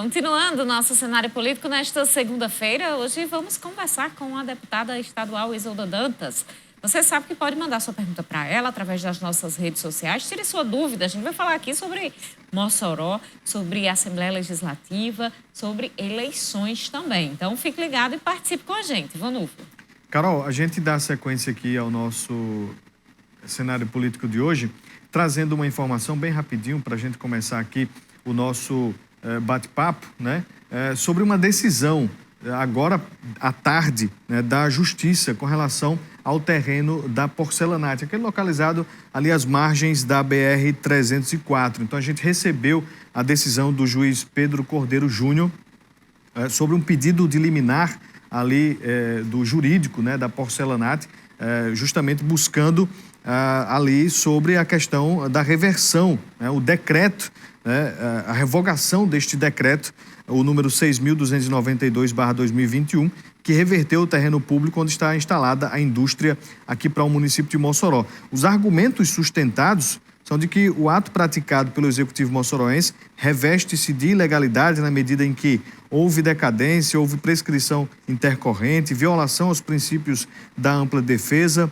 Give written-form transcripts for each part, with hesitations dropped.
Continuando nosso cenário político nesta segunda-feira, hoje vamos conversar com a deputada estadual Isolda Dantas. Você sabe que pode mandar sua pergunta para ela através das nossas redes sociais. Tire sua dúvida. A gente vai falar aqui sobre Mossoró, sobre Assembleia Legislativa, sobre eleições também. Então, fique ligado e participe com a gente. Vanúvio. Carol, a gente dá sequência aqui ao nosso cenário político de hoje, trazendo uma informação bem rapidinho para a gente começar aqui o nosso bate-papo, né? Sobre uma decisão, agora à tarde, né, da Justiça com relação ao terreno da Porcelanate, aquele localizado ali às margens da BR-304. Então, a gente recebeu a decisão do juiz Pedro Cordeiro Júnior sobre um pedido de liminar ali do jurídico, né, da Porcelanate, justamente buscando ali sobre a questão da reversão, né, o decreto, né, a revogação deste decreto, o número 6.292/2021, que reverteu o terreno público onde está instalada a indústria aqui para o município de Mossoró. Os argumentos sustentados são de que o ato praticado pelo Executivo moçoroense reveste-se de ilegalidade na medida em que houve decadência, houve prescrição intercorrente, violação aos princípios da ampla defesa,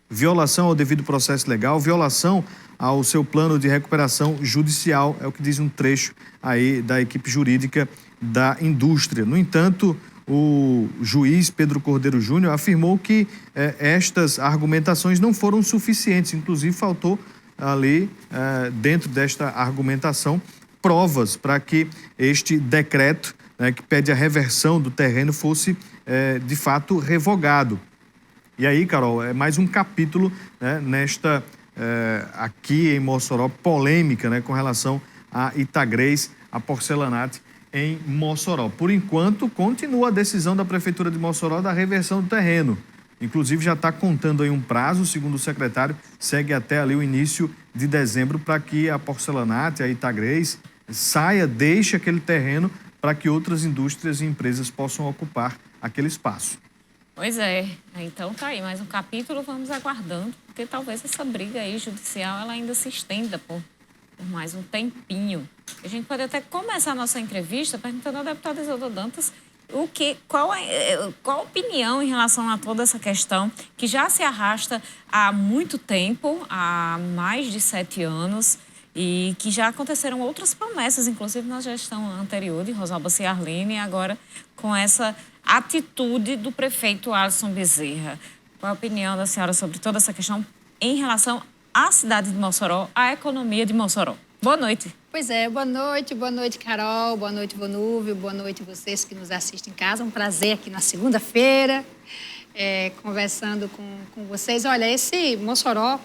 violação ao devido processo legal, violação ao seu plano de recuperação judicial, é o que diz um trecho aí da equipe jurídica da indústria. No entanto, o juiz Pedro Cordeiro Júnior afirmou que estas argumentações não foram suficientes, inclusive faltou ali, dentro desta argumentação, provas para que este decreto, né, que pede a reversão do terreno, fosse de fato revogado. E aí, Carol, é mais um capítulo, né, nesta, aqui em Mossoró, polêmica, né, com relação a Itagrez, a Porcelanate em Mossoró. Por enquanto, continua a decisão da Prefeitura de Mossoró da reversão do terreno. Inclusive, já está contando aí um prazo, segundo o secretário, segue até ali o início de dezembro para que a Porcelanate, a Itagrez, saia, deixe aquele terreno para que outras indústrias e empresas possam ocupar aquele espaço. Pois é, então tá aí, mais um capítulo, vamos aguardando, porque talvez essa briga aí judicial ela ainda se estenda por mais um tempinho. A gente pode até começar a nossa entrevista perguntando à deputada Isolda Dantas qual a opinião em relação a toda essa questão que já se arrasta há muito tempo, há mais de 7 anos, e que já aconteceram outras promessas, inclusive na gestão anterior de Rosalba Ciarline, e agora com essa atitude do prefeito Alisson Bezerra. Qual a opinião da senhora sobre toda essa questão em relação à cidade de Mossoró, à economia de Mossoró? Boa noite. Pois é, boa noite, Carol, boa noite, Vanúvio, boa noite vocês que nos assistem em casa. Um prazer aqui na segunda-feira, conversando com vocês. Olha, esse Mossoró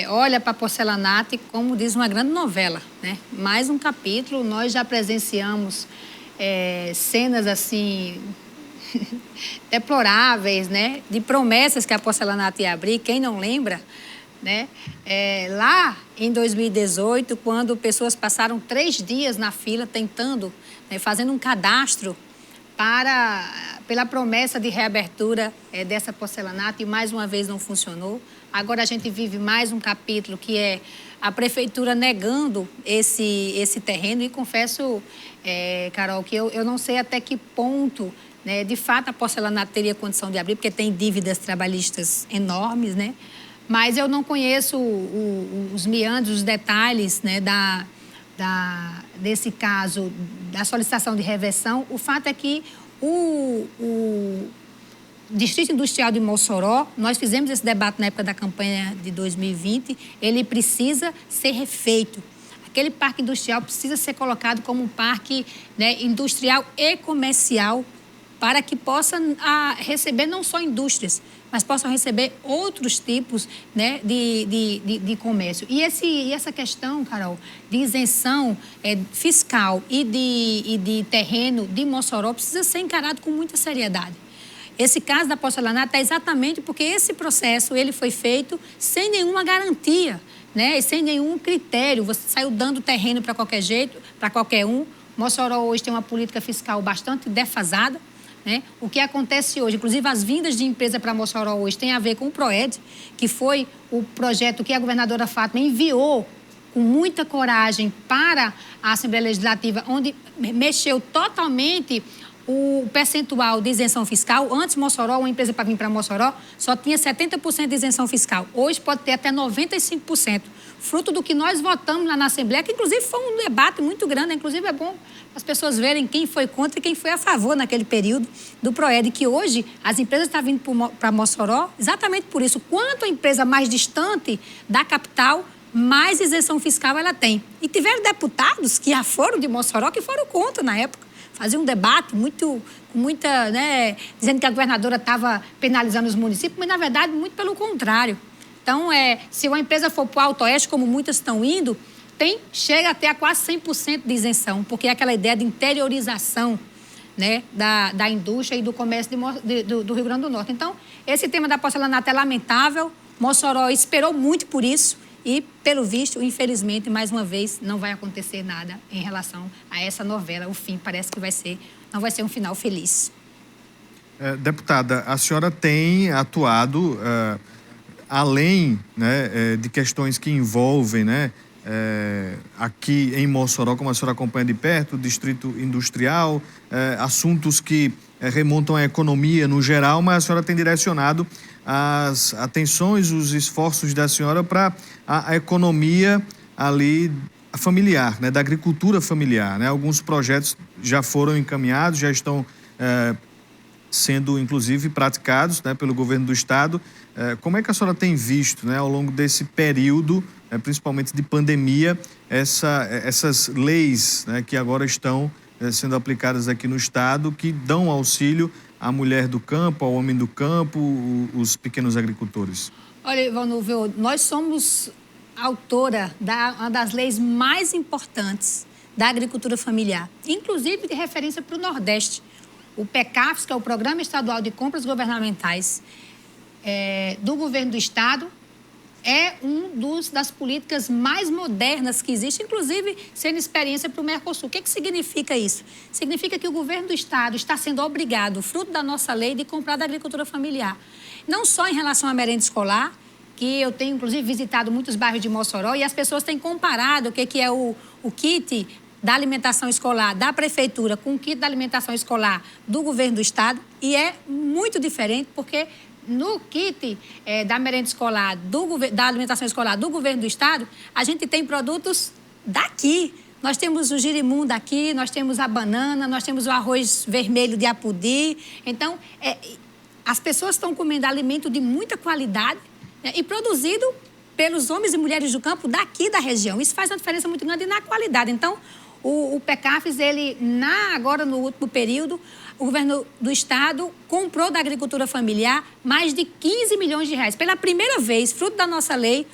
olha para a Porcelanate como diz uma grande novela, né? Mais um capítulo, nós já presenciamos cenas assim deploráveis, né? De promessas que a Porcelanate ia abrir, quem não lembra, né? Lá em 2018, quando pessoas passaram 3 dias na fila tentando, né, fazendo um cadastro pela promessa de reabertura dessa Porcelanate, e mais uma vez não funcionou. Agora a gente vive mais um capítulo que é a prefeitura negando esse terreno, e confesso, Carol, que eu não sei até que ponto, né, de fato a Porcelanate teria condição de abrir, porque tem dívidas trabalhistas enormes, né? Mas eu não conheço os meandros, os detalhes, né, desse caso, da solicitação de reversão. O fato é que o Distrito Industrial de Mossoró, nós fizemos esse debate na época da campanha de 2020, ele precisa ser refeito. Aquele parque industrial precisa ser colocado como um parque, né, industrial e comercial, para que possa receber não só indústrias, mas possam receber outros tipos, né, de comércio. E essa questão, Carol, de isenção fiscal e de terreno de Mossoró precisa ser encarado com muita seriedade. Esse caso da Porcelanate é exatamente porque esse processo ele foi feito sem nenhuma garantia, né, e sem nenhum critério. Você saiu dando terreno para qualquer jeito, para qualquer um. Mossoró hoje tem uma política fiscal bastante defasada, né? O que acontece hoje, inclusive as vindas de empresa para Mossoró hoje, tem a ver com o PROED, que foi o projeto que a governadora Fátima enviou com muita coragem para a Assembleia Legislativa, onde mexeu totalmente o percentual de isenção fiscal. Antes, Mossoró, uma empresa para vir para Mossoró, só tinha 70% de isenção fiscal. Hoje pode ter até 95%. Fruto do que nós votamos lá na Assembleia, que inclusive foi um debate muito grande. Inclusive é bom as pessoas verem quem foi contra e quem foi a favor naquele período do PROERD, que hoje as empresas estão vindo para Mossoró exatamente por isso. Quanto a empresa mais distante da capital, mais isenção fiscal ela tem. E tiveram deputados que já foram de Mossoró que foram contra na época. Fazia um debate com muita, né, dizendo que a governadora estava penalizando os municípios, mas, na verdade, muito pelo contrário. Então, se uma empresa for para o Alto Oeste, como muitas estão indo, chega até a quase 100% de isenção, porque é aquela ideia de interiorização, né, da indústria e do comércio do Rio Grande do Norte. Então, esse tema da porcelanato é lamentável. Mossoró esperou muito por isso. E, pelo visto, infelizmente, mais uma vez, não vai acontecer nada em relação a essa novela. O fim parece que não vai ser um final feliz. Deputada, a senhora tem atuado, além, né, de questões que envolvem, né, aqui em Mossoró, como a senhora acompanha de perto, o distrito industrial, assuntos que remontam à economia no geral, mas a senhora tem direcionado as atenções, os esforços da senhora para a economia ali familiar, né, da agricultura familiar, né? Alguns projetos já foram encaminhados, já estão sendo, inclusive, praticados, né, pelo governo do estado. Como é que a senhora tem visto, né, ao longo desse período, principalmente de pandemia, essas leis, né, que agora estão sendo aplicadas aqui no estado, que dão auxílio à mulher do campo, ao homem do campo, os pequenos agricultores? Olha, Ivanildo, nós somos autora uma das leis mais importantes da agricultura familiar, inclusive de referência para o Nordeste. O PECAFS, que é o Programa Estadual de Compras Governamentais do Governo do Estado, é das políticas mais modernas que existe, inclusive sendo experiência para o Mercosul. O que significa isso? Significa que o governo do estado está sendo obrigado, fruto da nossa lei, de comprar da agricultura familiar. Não só em relação à merenda escolar, que eu tenho, inclusive, visitado muitos bairros de Mossoró, e as pessoas têm comparado o que é o kit da alimentação escolar da prefeitura com o kit da alimentação escolar do governo do estado, e é muito diferente, porque no kit da merenda escolar, da alimentação escolar do governo do estado, a gente tem produtos daqui. Nós temos o girimum daqui, nós temos a banana, nós temos o arroz vermelho de Apodi. Então, as pessoas estão comendo alimento de muita qualidade, né, e produzido pelos homens e mulheres do campo daqui da região. Isso faz uma diferença muito grande na qualidade. Então, o PECAFS, agora no último período, o governo do estado comprou da agricultura familiar mais de 15 milhões de reais. Pela primeira vez, fruto da nossa lei,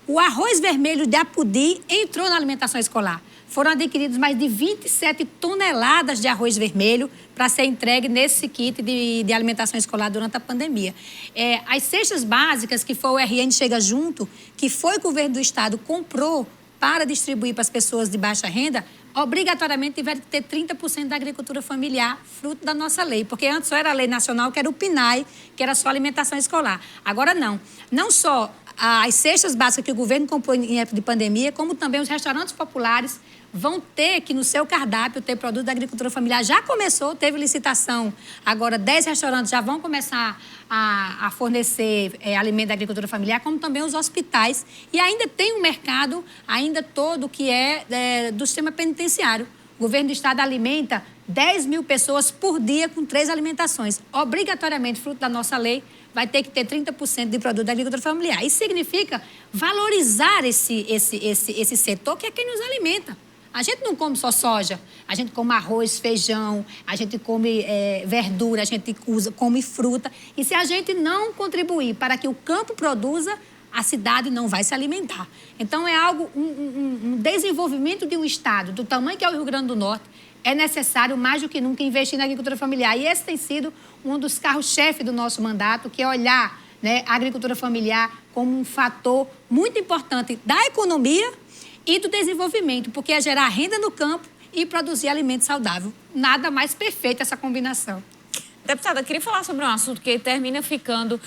o arroz vermelho de Apodi entrou na alimentação escolar. Foram adquiridos mais de 27 toneladas de arroz vermelho para ser entregue nesse kit de alimentação escolar durante a pandemia. As cestas básicas, que foi o RN Chega Junto, que foi o governo do estado comprou para distribuir para as pessoas de baixa renda, obrigatoriamente tiveram que ter 30% da agricultura familiar, fruto da nossa lei. Porque antes só era a lei nacional, que era o PNAE, que era só alimentação escolar. Agora não. Não só as cestas básicas que o governo comprou em época de pandemia, como também os restaurantes populares vão ter que, no seu cardápio, ter produto da agricultura familiar. Já começou, teve licitação. Agora, 10 restaurantes já vão começar a fornecer alimento da agricultura familiar, como também os hospitais. E ainda tem um mercado, ainda todo, que do sistema penitenciário. O governo do estado alimenta 10 mil pessoas por dia com 3 alimentações. Obrigatoriamente, fruto da nossa lei, vai ter que ter 30% de produto da agricultura familiar. Isso significa valorizar esse setor, que é quem nos alimenta. A gente não come só soja, a gente come arroz, feijão, a gente come verdura, a gente come fruta. E se a gente não contribuir para que o campo produza, a cidade não vai se alimentar. Então, é algo, um desenvolvimento de um estado do tamanho que é o Rio Grande do Norte, é necessário, mais do que nunca, investir na agricultura familiar. E esse tem sido um dos carros-chefe do nosso mandato, que é olhar, né, a agricultura familiar como um fator muito importante da economia e do desenvolvimento, porque é gerar renda no campo e produzir alimento saudável. Nada mais perfeito essa combinação. Deputada, eu queria falar sobre um assunto que termina ficando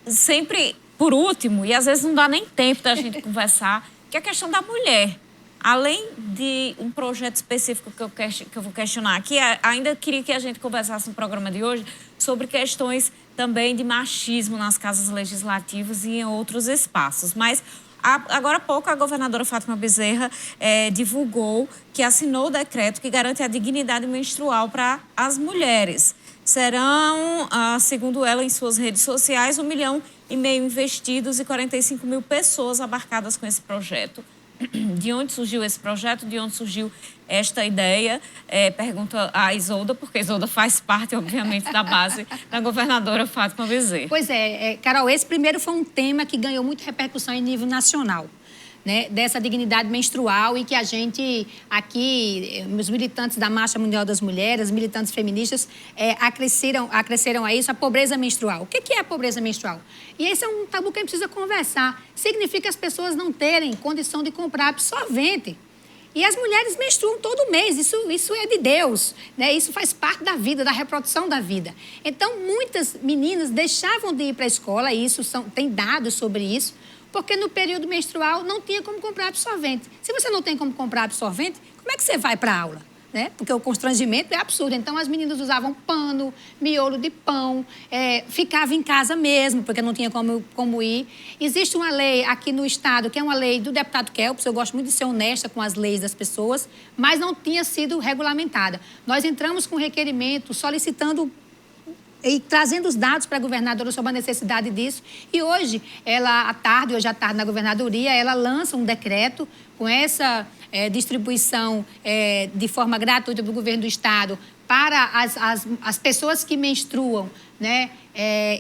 sempre por último, e às vezes não dá nem tempo da gente conversar, que é a questão da mulher. além de um projeto específico que eu vou questionar aqui, ainda queria que a gente conversasse no programa de hoje sobre questões também de machismo nas casas legislativas e em outros espaços. Mas, agora há pouco, a governadora Fátima Bezerra divulgou que assinou o decreto que garante a dignidade menstrual para as mulheres. Serão, segundo ela, em suas redes sociais, 1,5 milhão investidos e 45 mil pessoas abarcadas com esse projeto. De onde surgiu esse projeto? De onde surgiu esta ideia? Pergunta a Isolda, porque a Isolda faz parte, obviamente, da base da governadora Fátima Bezerra. Pois Carol, esse primeiro foi um tema que ganhou muita repercussão em nível nacional, né, dessa dignidade menstrual, e que a gente aqui, os militantes da Marcha Mundial das Mulheres, militantes feministas, acresceram a isso a pobreza menstrual. O que é a pobreza menstrual? E esse é um tabu que a gente precisa conversar. Significa as pessoas não terem condição de comprar absorvente. E as mulheres menstruam todo mês, isso é de Deus, né? Isso faz parte da vida, da reprodução da vida. Então, muitas meninas deixavam de ir para a escola, e tem dados sobre isso, porque no período menstrual não tinha como comprar absorvente. Se você não tem como comprar absorvente, como é que você vai para a aula? Né? Porque o constrangimento é absurdo. Então, as meninas usavam pano, miolo de pão, ficavam em casa mesmo, porque não tinha como ir. Existe uma lei aqui no Estado, que é uma lei do deputado Kelps, eu gosto muito de ser honesta com as leis das pessoas, mas não tinha sido regulamentada. Nós entramos com requerimento solicitando e trazendo os dados para a governadora sobre a necessidade disso. E hoje à tarde, na governadoria, ela lança um decreto com essa distribuição de forma gratuita do governo do Estado para as pessoas que menstruam, né,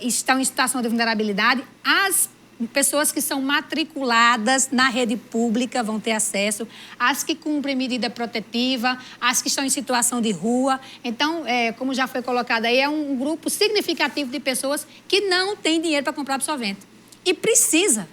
estão em situação de vulnerabilidade. As pessoas que são matriculadas na rede pública vão ter acesso, as que cumprem medida protetiva, as que estão em situação de rua. Então, como já foi colocado aí, é um grupo significativo de pessoas que não tem dinheiro para comprar absorvente. E precisa.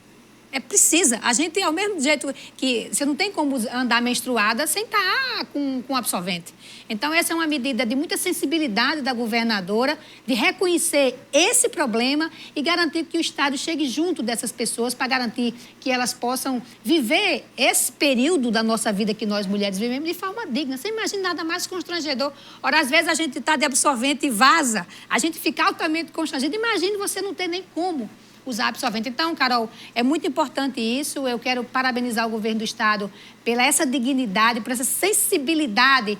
A gente, ao mesmo jeito que você não tem como andar menstruada sem estar com absorvente. Então, essa é uma medida de muita sensibilidade da governadora, de reconhecer esse problema e garantir que o Estado chegue junto dessas pessoas para garantir que elas possam viver esse período da nossa vida que nós mulheres vivemos de forma digna. Você imagina nada mais constrangedor. Ora, às vezes a gente está de absorvente e vaza, a gente fica altamente constrangido. Imagine você não ter nem como usar absorvente. Então, Carol, é muito importante isso. Eu quero parabenizar o governo do Estado pela essa dignidade, por essa sensibilidade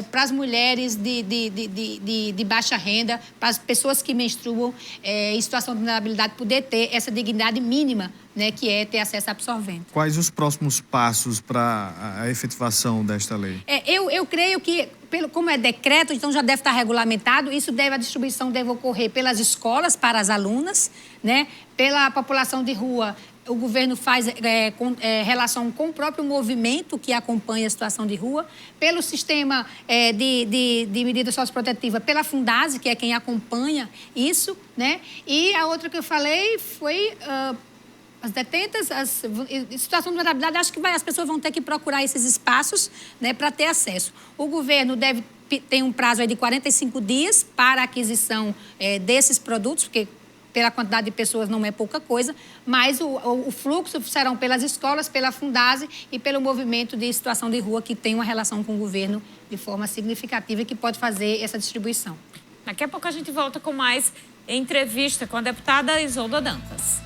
para as mulheres de baixa renda, para as pessoas que menstruam em situação de vulnerabilidade, poder ter essa dignidade mínima, né, que é ter acesso a absorvente. Quais os próximos passos para a efetivação desta lei? Eu creio que, como é decreto, então já deve estar regulamentado, a distribuição deve ocorrer pelas escolas para as alunas, né, pela população de rua. O governo faz relação com o próprio movimento que acompanha a situação de rua, pelo sistema de medida socioprotetiva, pela Fundase, que é quem acompanha isso, né? E a outra que eu falei foi as detentas, em situação de vulnerabilidade. Acho que as pessoas vão ter que procurar esses espaços, né, para ter acesso. O governo tem um prazo aí de 45 dias para a aquisição desses produtos, porque pela quantidade de pessoas não é pouca coisa, mas o fluxo serão pelas escolas, pela Fundase e pelo movimento de situação de rua, que tem uma relação com o governo de forma significativa e que pode fazer essa distribuição. Daqui a pouco a gente volta com mais entrevista com a deputada Isolda Dantas.